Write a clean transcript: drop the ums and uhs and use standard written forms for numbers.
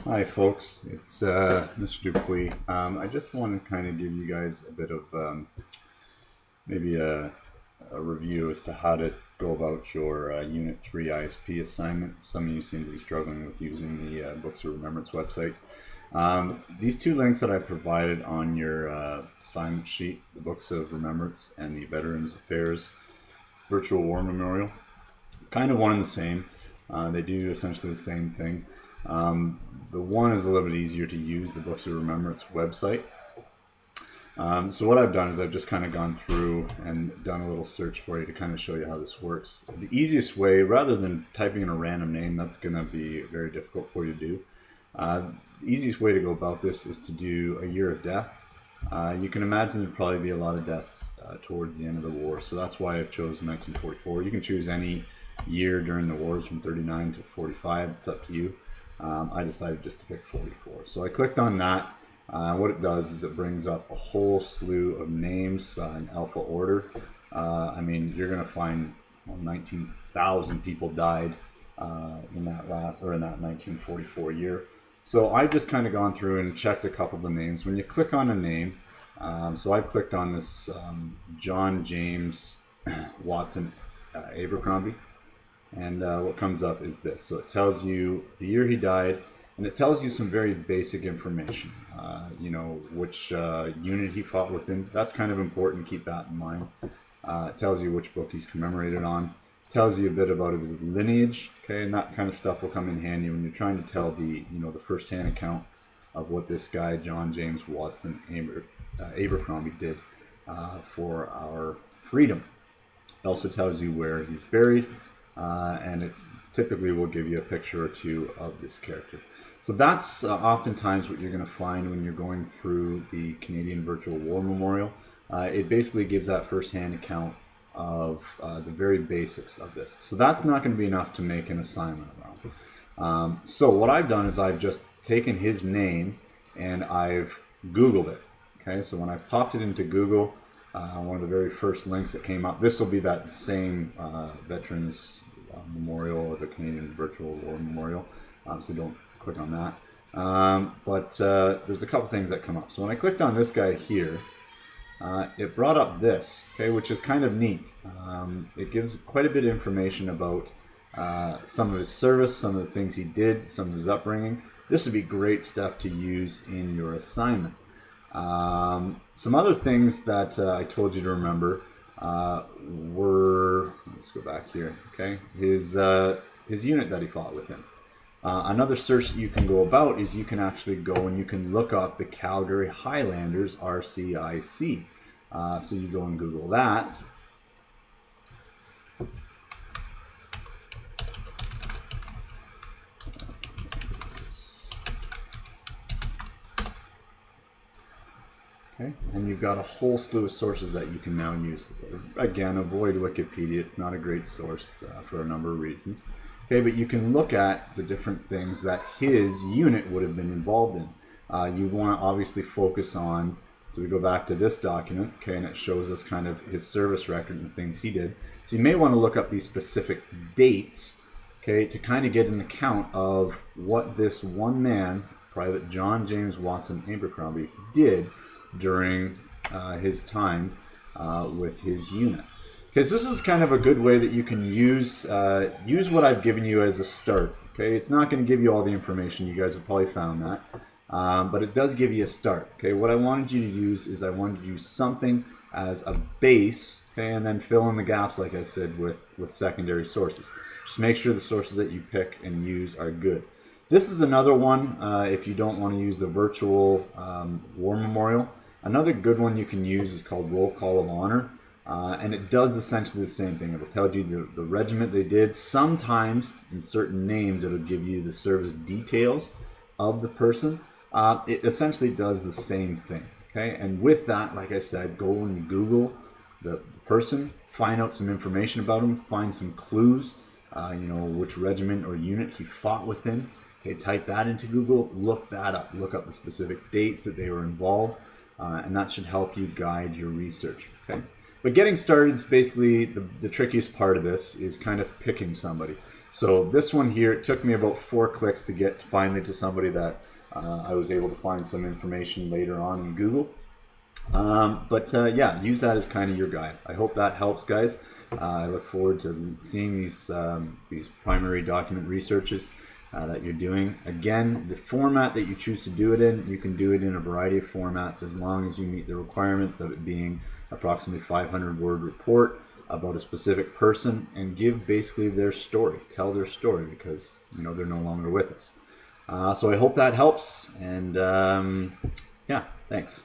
Hi folks, it's Mr. Dupuis. I just want to kind of give you guys a bit of maybe a review as to how to go about your Unit 3 ISP assignment. Some of you seem to be struggling with using the Books of Remembrance website. These two links that I provided on your assignment sheet, the Books of Remembrance and the Veterans Affairs Virtual War Memorial, kind of one and the same. They do essentially the same thing. The one is a little bit easier to use, the Books of Remembrance website. So what I've done is I've just kind of gone through and done a little search for you to kind of show you how this works. The easiest way, rather than typing in a random name, that's going to be very difficult for you to do. The easiest way to go about this is to do a year of death. You can imagine there'd probably be a lot of deaths towards the end of the war, so that's why I've chosen 1944. You can choose any year during the wars from 39 to 45, it's up to you. I decided just to pick 44. So I clicked on that. What it does is it brings up a whole slew of names in alpha order. I mean, you're going to find 19,000 people died in that 1944 year. So I've just kind of gone through and checked a couple of the names. When you click on a name, so I've clicked on this John James Watson Abercrombie. And what comes up is this. So it tells you the year he died, and it tells you some very basic information. You know, which unit he fought within. That's kind of important. Keep that in mind. It tells you which book he's commemorated on. It tells you a bit about his lineage. Okay, and that kind of stuff will come in handy when you're trying to tell the the first-hand account of what this guy John James Watson Abercrombie did for our freedom. It also tells you where he's buried. And it typically will give you a picture or two of this character. So that's oftentimes what you're going to find when you're going through the Canadian Virtual War Memorial. It basically gives that first-hand account of the very basics of this. So that's not going to be enough to make an assignment around. So what I've done is I've just taken his name and I've Googled it. Okay, so when I popped it into Google, one of the very first links that came up, this will be that same Veterans Memorial or the Canadian Virtual War Memorial, so don't click on that. But there's a couple things that come up. So when I clicked on this guy here, it brought up this, okay, which is kind of neat. It gives quite a bit of information about some of his service, some of the things he did, some of his upbringing. This would be great stuff to use in your assignment. Some other things that I told you to remember were, let's go back here, okay, his unit that he fought within. Another search that you can go about is you can actually go and you can look up the Calgary Highlanders RCIC. So you go and Google that. Okay, and you've got a whole slew of sources that you can now use. Again, avoid Wikipedia. It's not a great source for a number of reasons. Okay, but you can look at the different things that his unit would have been involved in. You want to obviously focus on, so we go back to this document, okay, and it shows us kind of his service record and the things he did. So you may want to look up these specific dates, okay, to kind of get an account of what this one man, Private John James Watson Abercrombie, did during his time with his unit. Because this is kind of a good way that you can use what I've given you as a start. Okay, it's not going to give you all the information. You guys have probably found that, but it does give you a start. Okay, what I wanted you to use is I wanted to use something as a base. Okay, and then fill in the gaps, like I said, with secondary sources. Just make sure the sources that you pick and use are good. This is another one if you don't want to use the virtual war memorial. Another good one you can use is called Roll Call of Honor. And it does essentially the same thing. It'll tell you the regiment they did. Sometimes in certain names it'll give you the service details of the person. It essentially does the same thing. Okay, and with that, like I said, go and Google the person, find out some information about him, find some clues, which regiment or unit he fought within. Okay, type that into Google, look that up, look up the specific dates that they were involved, and that should help you guide your research. Okay. But getting started is basically the trickiest part of this is kind of picking somebody. So this one here, it took me about 4 clicks to get finally to somebody that I was able to find some information later on in Google. Yeah, use that as kind of your guide. I hope that helps, guys. I look forward to seeing these primary document researches that you're doing. Again, the format that you choose to do it in, you can do it in a variety of formats as long as you meet the requirements of it being approximately 500-word report about a specific person and give basically their story, tell their story, because they're no longer with us. So I hope that helps, and yeah, thanks.